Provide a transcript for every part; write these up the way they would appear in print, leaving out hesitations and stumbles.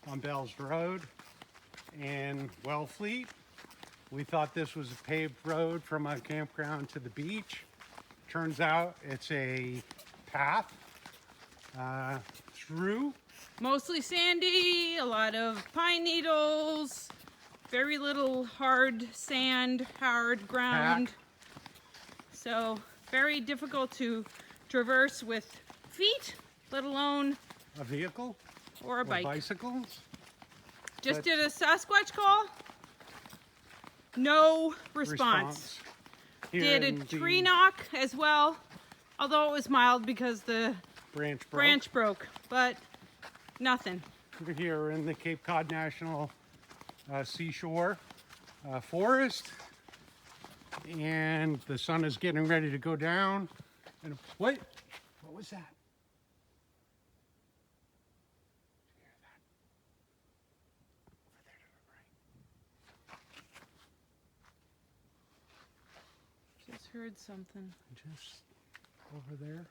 on Bells Road in Wellfleet. We thought this was a paved road from a campground to the beach. Turns out it's a path through. Mostly sandy, a lot of pine needles, very little hard sand, hard ground. Pack. So very difficult to traverse with feet, let alone A vehicle or a bike. bicycles. Just but- did a Sasquatch call. No response. Here Did a in the tree knock as well, although it was mild because the branch broke, but nothing. We're here in the Cape Cod National Seashore Forest, and the sun is getting ready to go down. And what was that? Did you hear that? Over there to the right. Just heard something. Just over there.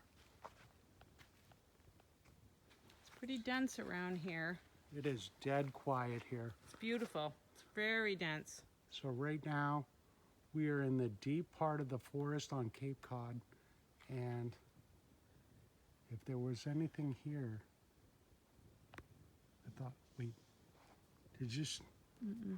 It's pretty dense around here. It is dead quiet here. It's beautiful. It's very dense. So right now, we are in the deep part of the forest on Cape Cod, and if there was anything here, I thought, wait, did you just? Mm-mm.